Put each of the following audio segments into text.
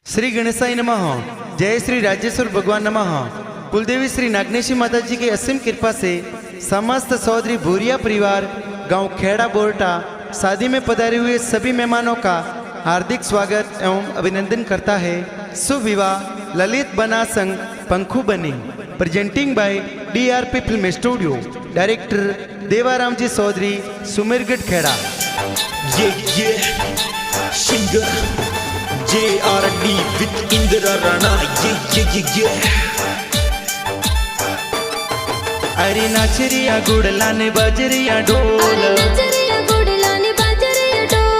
श्री गणेशाय नमः। जय श्री राजेश्वर भगवान नमः। कुलदेवी श्री नागनेशी माता जी की असीम कृपा से समस्त सौदरी भूरिया परिवार गांव खेड़ा बोरटा शादी में पधारे हुए सभी मेहमानों का हार्दिक स्वागत एवं अभिनंदन करता है। सुविवाह ललित बना संग पंखु बनी presenting by DRP film studio. Director Devaram ji Chaudhary Sumergarh Kheda. Singer JRD with Indra Rana. अरे नाचरिया गुड़ला ने बजरिया ढोल,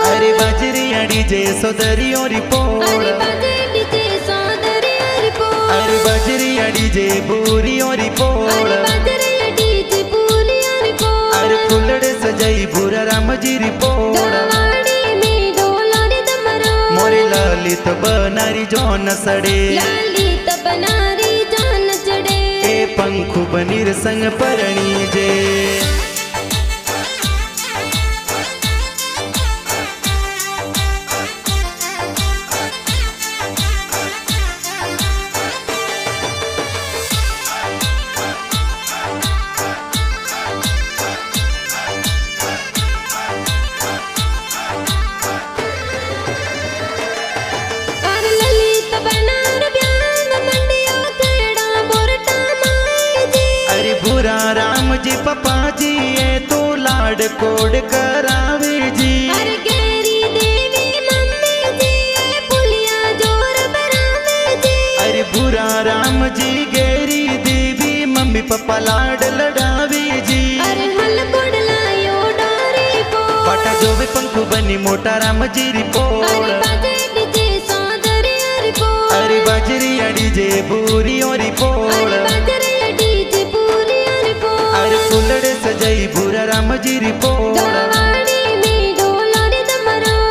अरे बजरिया डीजे सौदरी और पोल, अरे बजरिया डीजे पूरी और पोल, अरे फुलड़े सजाई बुरा राम जी रिपोल। मोरी ललित बनारी जोन सड़े, ए पंखु बनीर संग परणी जे। राम जी पपा जी ये तो लाड कोड करावे जी। अरे गैरी देवी मम्मी जी ये पुलिया जोर बरावे जी। अरे बुरा राम जी गैरी देवी मम्मी पपा लाड लड़ावे जी। अरे हल गुड़लायो डारी को पाटा जो भी पंखु बनी मोटा राम जी रिपोल। अरे बाजे डीजे सौदरी रिपोल। अरे बाजरी डीजे पूरी और रिपोल। अरे फुलड़े सजाई बुरा राम जी रिपोल।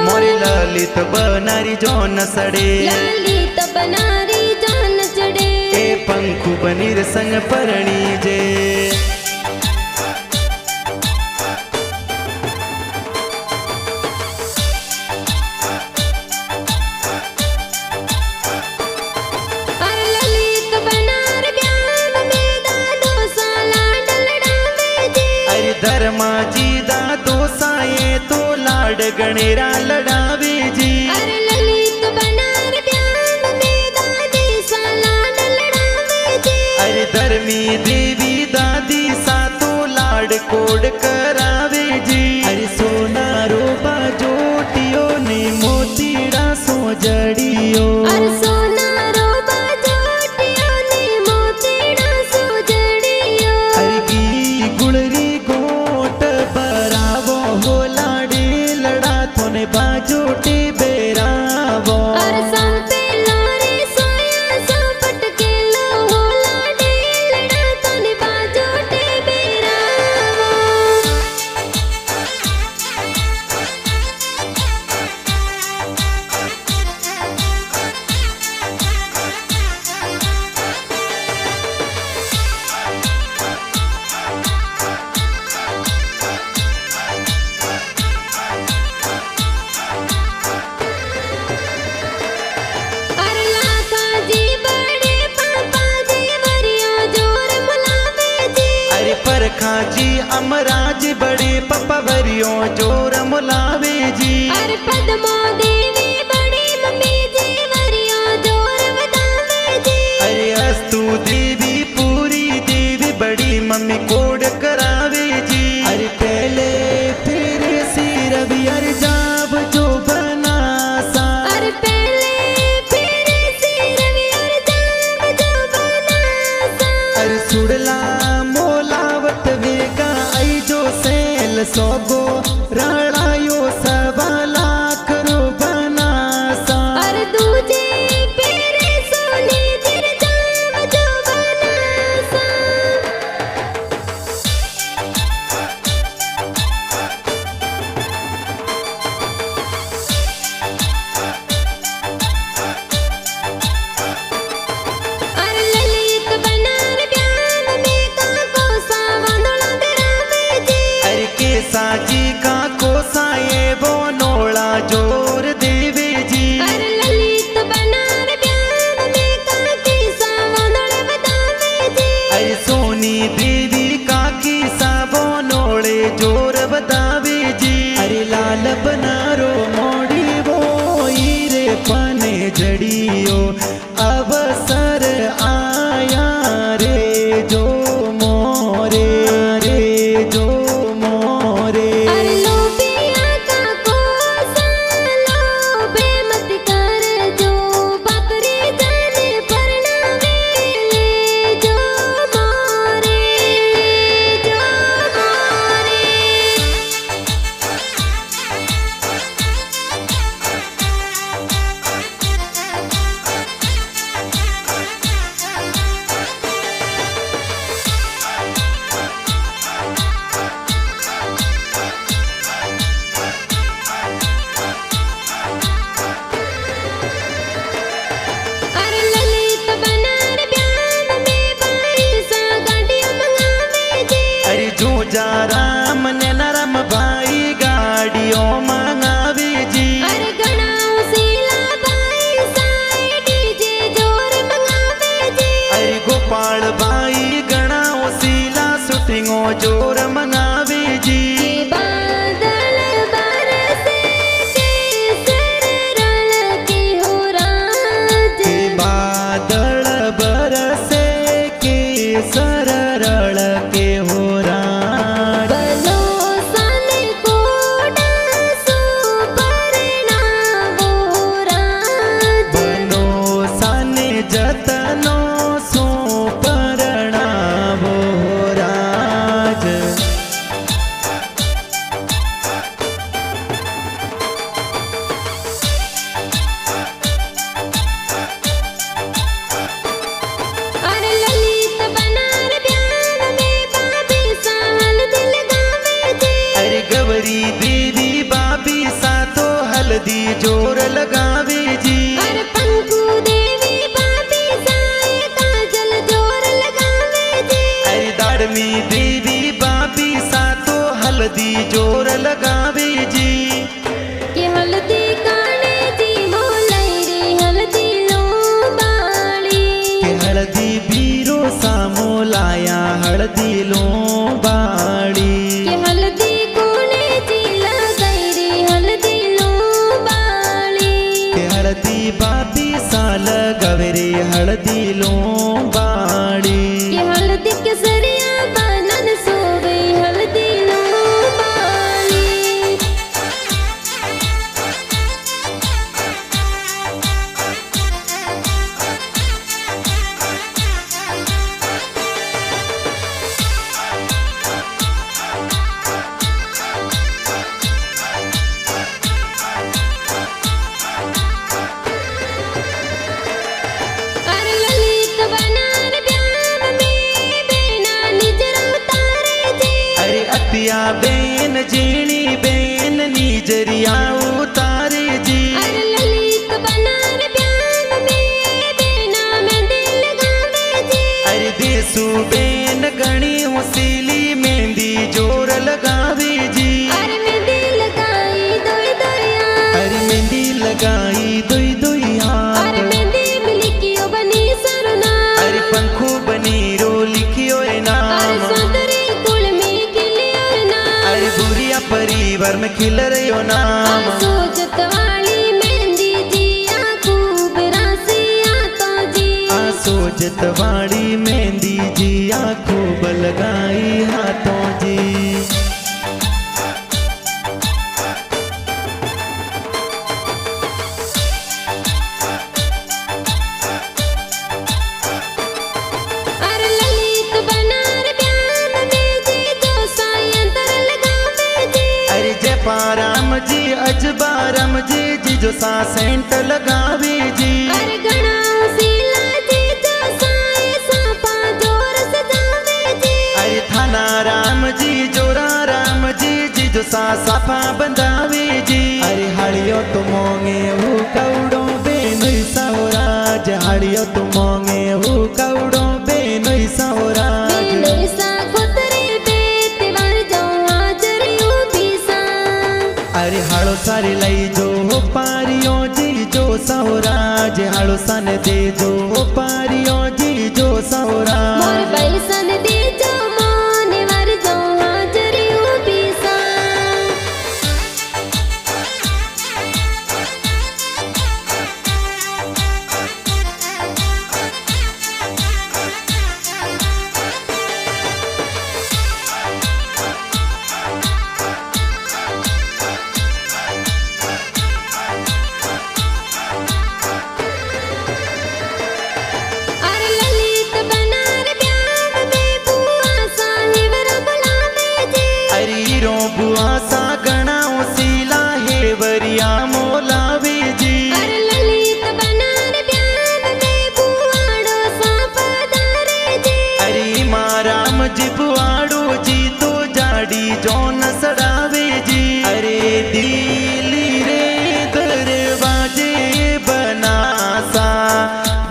मोरी ललित बनारी जोन सड़े, ललित बनारी जान चढ़े, ए पंखु बनीर संग परणी जे। धर्मा जी दा दोसाए तो लाड गणेरा लड़ावे जी। अरे ललित बनार ज्ञान में दादी सा लाड लड़ावे जी। अरे धर्मी देवी दादी सा तो लाड कोड करावे जी। अरे सोना रोबा जोटियो ने मोतीड़ा सो जड़ियो। अरे सोना रोबा जोटियो ने मोतीड़ा सो जड़ियो। अरे की गुड़री बाजोटे बेरावो। अरे संते लारे सोया संपट के लो हो लाडे लड़ा तने बाजोटे बेरावो। खाजी अमराज बड़े पप्पा भरियो जोर मुलावे जी। अरे पद्मा देवी बड़ी मम्मी जी वरियो जोर बतावे जी। अरे अस्तु देवी पूरी देवी बड़ी मम्मी कोड करावे जी। अरे पहले फिर सिर भी अरे जाब जो बना सा। अरे पहले फिर सिर भी अरे जाब जो बना सा। अरे सुड़ला सोगो राड़ायो सबा लाख रो बनासा। अरे दूजे पेरे सोने दिर जाम जो बनासा। अरे ललित बनार ज्ञान में का कोसा वांदोला बेरावे जी। अरे के साजी का कोसाए वो नोला जोर देवे जी। अरे ललित बन घड़ियों अवसर आया रे जो मोरे रे जो मोरे। अरे लोबिया का कोसा लोबे मत कर जो बकरी जाने परनावे ले जो मोरे जो मोरे। अरे ललित बनार ब्याह में बाईसा गाड़ियां मंगावे जी। अरे जो जा राम ने नरम भाई गाड़ियों मंगावे जी। अरे गणाओ सीला बाईसा डीजे जोर मंगावे जी। अरे गोपाल भाई गणा ओसीला शूटिंगो जोर मंगावे जी। के बादल बरसे केसर रल के हो राज। के बादल बरसे के सररल के हो राज। बलो सन कोडा सो परिणामो राज। बनो साने जतनो सो परणावो राज। अरे ललित बनार ब्याह में बाबी साल दिल गावे जी। अरे गवरी देवी बाबी सा तो हल्दी जोर लगावे जी। अरे पंकु देवी बाबी साए काजल जोर लगावे जी। अरे दाड़मी देवी बाबी सा तो हल्दी जोर लगावे जी। कि हल्दी काने जी मोलाई रे हल्दी लो बाली। के हल्दी बीरो सामो लाया हल्दी लो बाड़ी। कि हल्दी कोने जी लगाई रे हल्दी लो बाली। के हल्दी बाबी सा लगवरे हल्दी लो बाड़ी। कि हल्दी केसरिया बनन सोवे हल्दी लो बाली। अरे ललित बनार ब्याह में बेना निजरा उतारे जी। अरे अतिया बेन जीणी बेन नीजरिया उतारे जी। अरे ललित बनार ब्याह में बेना में दिल गावे जी। अरे देसू बेन गणी उसीली मेहंदी जोर लगावे जी। अरे में दिल गाई दोई दोया। अरे मेहंदी लगाई दुई दुई हाथ। अरे मेहंदी मिलकियो बनी सरुना। अरे पंखू बनी रो लिखियो ए अरे नाम। सौंदर्य कुल में खिलियो नाम। अरे बुरिया परिवार में खिल रही नाम। सोचत वाली मेहंदी जी खूब रासिया तो जी। सोचत वाड़ी मेहंदी जी खूब लगाई हाथों जी। अरे ललित बनार ब्याह में जी जो सायंतर लगावे जी। अरे जयपाराम जी अजबाराम जी जी जो सा सेंट लगावे जी। अरे गणाओ सीला जी जो साए सापा जोर सजावे जी। अरे थाना राम जी जोरा राम जी जी जो सा साफा बंधावे जी। अरे हड़ियो तो मोंगे हु कौड़ो बेनुई सौराज। हड़ियो तो मोंगे हु कौड़ो बेनुई सौराज। बेने सा खुतरे बेत वर जो हाजरियो बीसा। अरे हाड़ो सारे लई जो पारियो जी जो सौराज। हाड़ो सन दे जो पारियो जी जो सौराज। मोर बैसन दे जो मोने वर जो हाजरियो बीसा।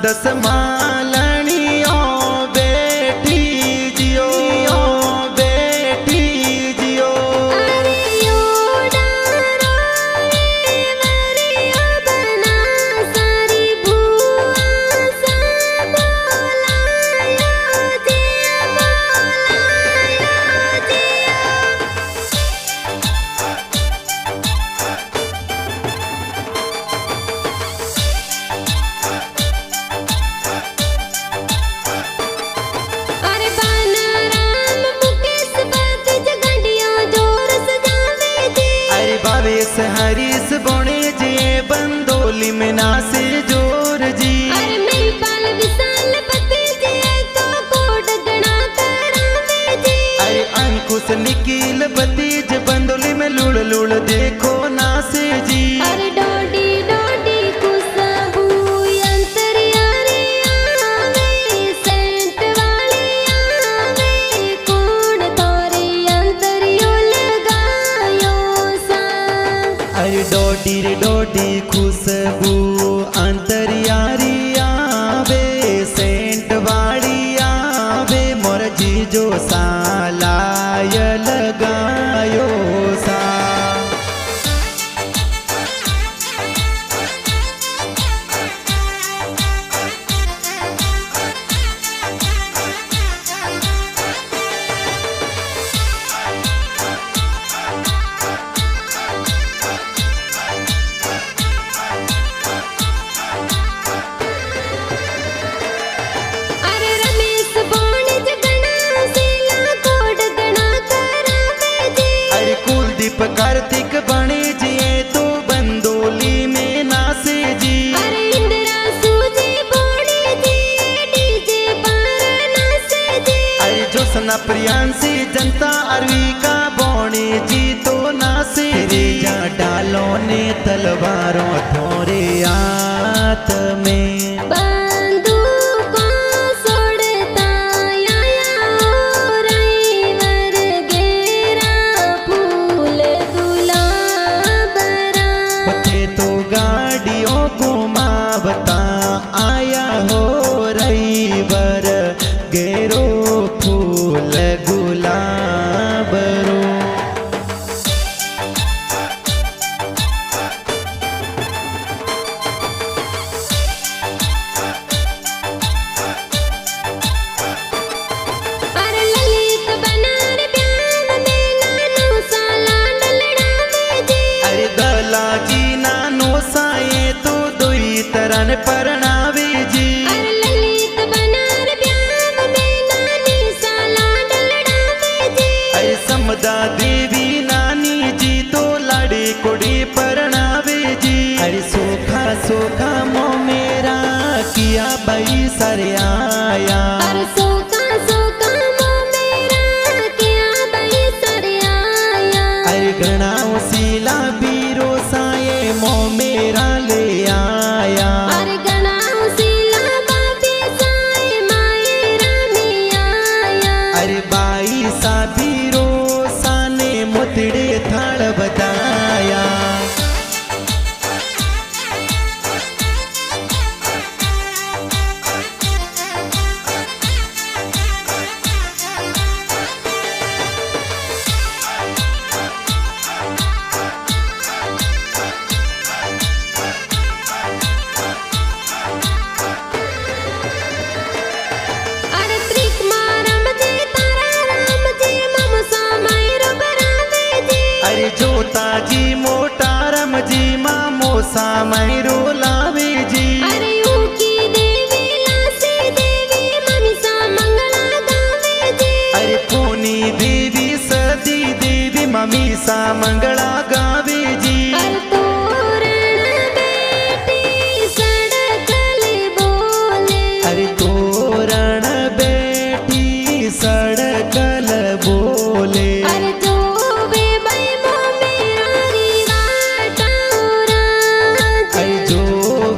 दस मालणियों बेटी जियो बेटी जियो। अरे योड़ा रोए वरिया बना सारी बुआ सा बोलायो जिया बोलायो जिया। अरे बानाराम मुकेश बात जगंडियों जोर सजावे जी। अरे बावेश हरीश बोणे जी बंदोली में नासे जोर जी। अरे महिपाल विशाल पति जी तो कोड गणा करावे जी। अरे अंकुश निकील बतीज बंदोली में लुड़ लुड़ देखो नासे जी। अरे डोडी डोडी खुशबू अंतर्यारी आवे सेंट वाली आवे कौन तोरी अंतरियो लगायो सा। अरे डोडी रे डोडी खुशबू अंतरियारी आवे सेंट वाली आवे मोर जीजो सालाय लगायो सा। अरे रमेश बोणिज गणा सीला कोड गणा करावे जी। अरे कुलदीप कार्तिक बणे जी तो बंदोली में नासे जी। अरे इंदिरा सूजी बोणी जी डीजे पर नाचे जी। अरे जोसना प्रियांशी जनता अरवी का बोणे जी तो नासे रे जा डालो ने तलवारों थोरे हाथ में। बंदूकों सोड़ता आया रईवर गेरा फूल गुलाबरा। पथे तो गाड़ियों घुमावता आया हो रईवर गेरो फूल गुलाबरो। अरे ललित बनार ब्याह में नानू साला डलड़ावे जी। अरे दलाजी नानो साए तो दुई तरन परणावे जी। अरे ललित बनार ब्याह में नानी साला डलड़ावे जी। अरे समदा देवी नानी जी तो लाड़े कोड़ी परणावे जी। अरे सोखा सोखा मो मेरा किया बई सरे आया। अरे सोका सोका मो मेरा क्या बई सरे आया। अरे घणाओ सीला बीरो साए मो मेरा ले आया। अरे गणा सीला बाबी साए मायरा में आया। अरे बाई सा बीरो साने मोतड़े थाल बताया। अरे त्रिक मारम जी तारा राम जी ममसा मायरो बरावे जी। अरे जोता जी मोटारम जी मामो सा मैरो लावे जी। अरे ऊकी देवी लासी देवी ममिसा मंगला गावे जी। अरे पूनी देवी सदी देवी मम्मी सा मंगला गावे जी। अरे तोरण बेटी सड़कले बोले। अरे तोरण बेटी सड़कल बोले। अरे जो वे बई मो मेरा रिवाटा राज। अरे जो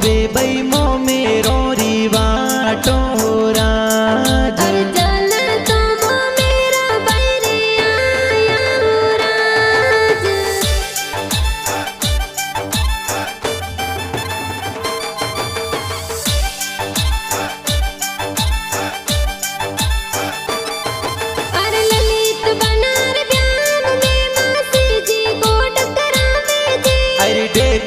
वे बई मो मेरो रिवाटो राज। अरे जल तो मो मेरा बैरे आया राज।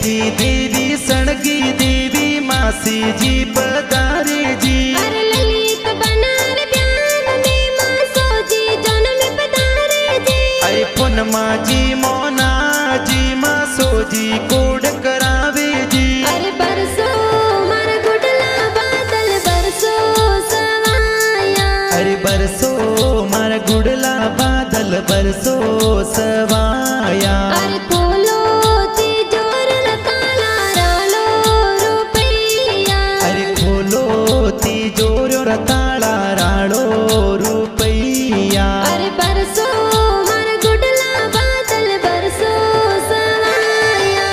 थी देवी सड़गी देवी मासी जी पधारे जी। अरे ललित बनार ब्याह में मासो जी जन्म पधारे जी। अरे पुनमा जी मोना जी मासो जी कोड करावे जी। अरे बरसो मार गुडला बादल बरसो सवाया। अरे बरसो मारा गुड़ला बादल बरसो सवाया। अरे खोलो तिजोर न ताला रालो रुपैया। अरे खोलो तिजोर ताला राड़ो रुपैया। अरे बरसो मार गुडला बादल बरसो सवाया।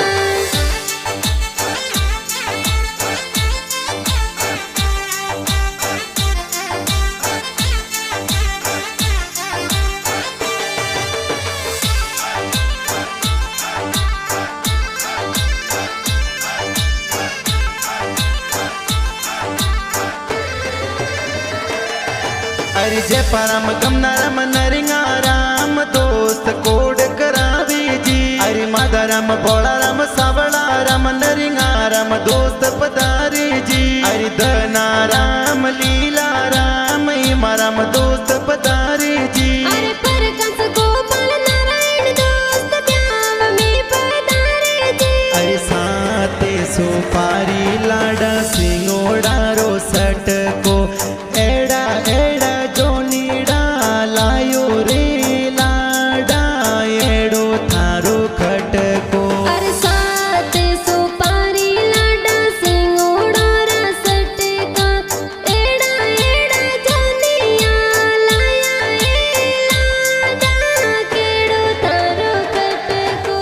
अरे जय परम गमना राम नरिंगा राम दोस्त कोड करावे जी। अरे मादा राम भोला राम सावड़ा राम नरिंगा राम दोस्त पधारे जी। अरे धना राम लीला राम इमा राम दोस्त पधारे जी। अरे परकंस गोपाल नारायण दोस्त ब्याह में पधारे जी। अरे साते सुपारी लाडा सिंगोड़ा रो सटको एड़ा एड़ा जोनीड़ा लायो रे लाडा एड़ो थारो खटको। अरे सात सुपारी लाडा सिंगोड़ा रसट का एड़ा एड़ा जोनिया लाया ए लाडा केड़ो थारो कटको।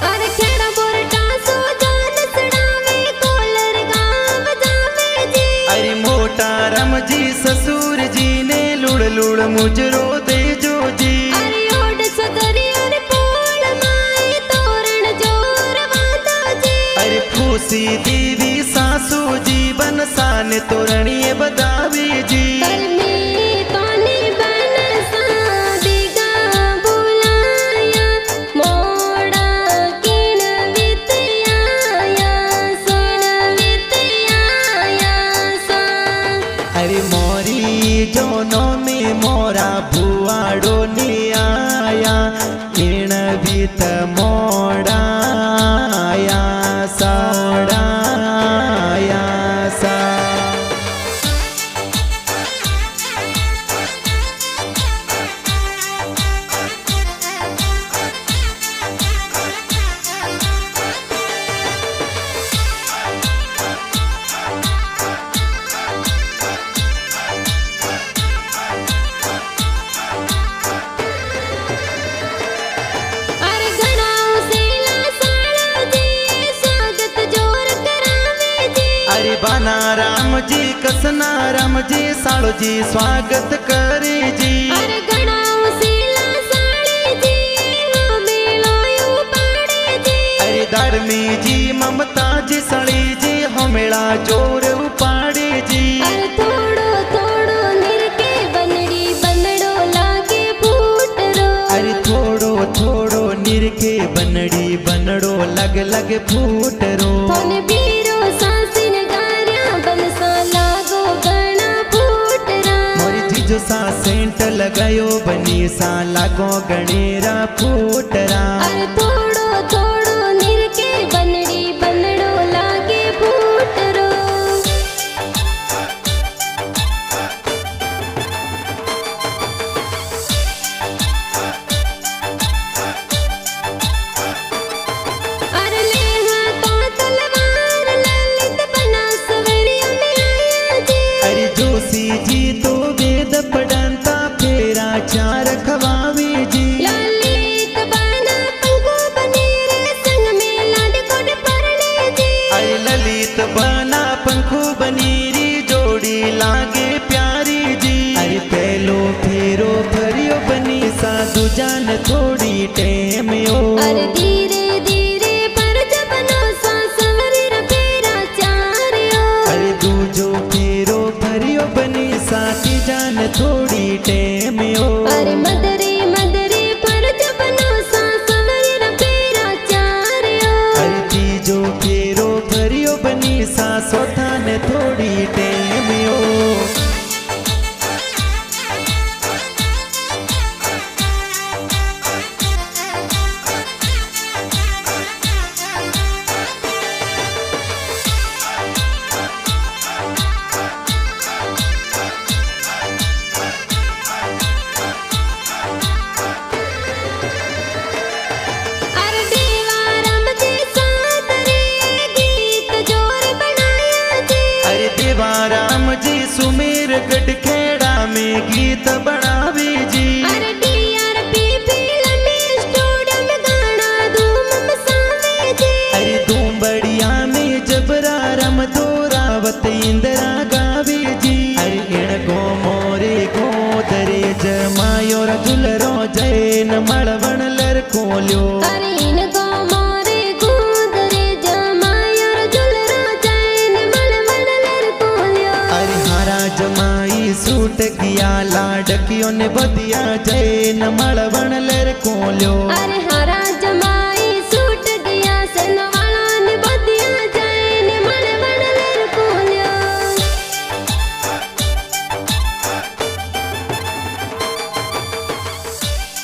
अरे खेड़ा बोरटा सो जान सड़ावे कोलर गाँव जावे जी। अरे मोटा राम जी ससुर जी ने लुड़ लुड़ मुजरो दे जो जी। अरे ओड सदरी अरे पोल माई तोरण जोर वादा जी। अरे फूसी देवी सासू जी बनसान तोरणिए बदावी जी। कर्मी तोनी बन सादिगा बुलाया मोड़ा किण वित्याया सिण वित्याया सा। अरे मोरी जोनो में मोरा भुआड़ो ने आया इण भीत मोड़ा आया साड़ा आया सा। अरे घणाओ सेला साड़ा जी स्वागत जोर करावे जी। अरे बाना राम जी कसना राम जी साड़ो जी स्वागत करे जी। अरे घणाओ सेला साड़ी जी वो मेलोयो पाड़े जी। अरे धर्मी जी ममता जी सड़ी जी हमेड़ा जोर उपाड़े जी। अरे थोड़ो थोड़ो निरके बनड़ी बनड़ो लागे फूट रो। अरे थोड़ो थोड़ो निरखे बनड़ी बनड़ो लग लग फूट रो। थोन बीरो सासिन गार्या बनसा लागो घणा फूट रा। मोरी जीजो सा सेंट लगायो बनी सा लागो गणेरा फूटरा। अरे थोड़ो थोड़ो निरके बनड़ी बनड़ो लागे फूट रो। अरे लेहा तो तलवार ललित बना सवरियों में आया जी। अरे जोशी जी तो वेद पढ़ंता फेरा चार खवावे जी। ललित बना पंखो बनेरे संग में लाड कोड परणे जी। अरे ललित बना पंखो बनीरी जोड़ी लागे प्यारी जी। अरे पहलो फेरो फरियो बनी सा दुजान थोड़ी टेम ओ। अरे धीरे धीरे पर जब नो सा सवरी र फेरा चारियो। अरे दूजो फेरो टेम्यो अरे मदरे मदरे फर्ज बनो सा सवर फेरा चार्यो अरे तीजो फेरो भरियो बनी सासो थाने थोड़ी टेम्यो अरे देवाराम जी साथ रे गीत जोर बनाया जी अरे देवाराम जी सुमेर गढ़ खेड़ा में गीत बनावे जी अरे DRP फिल्म स्टूडियो में गाना धूम मचावे जी अरे दूंबड़िया में जबरा रम दोरावत इंदिरा गावे जी अरे इण गो मोरे गोदरे जमायो जुलरो जैन मळवण लर कोल्यो अरे इनको मोरे गुंदरे जमायोर जुलरा जैन मन मन लर कोल्यो अरे हारा जमाई सूट किया लाडकियों ने बदिया जैन मळवण लर कोल्यो अरे हरा जमा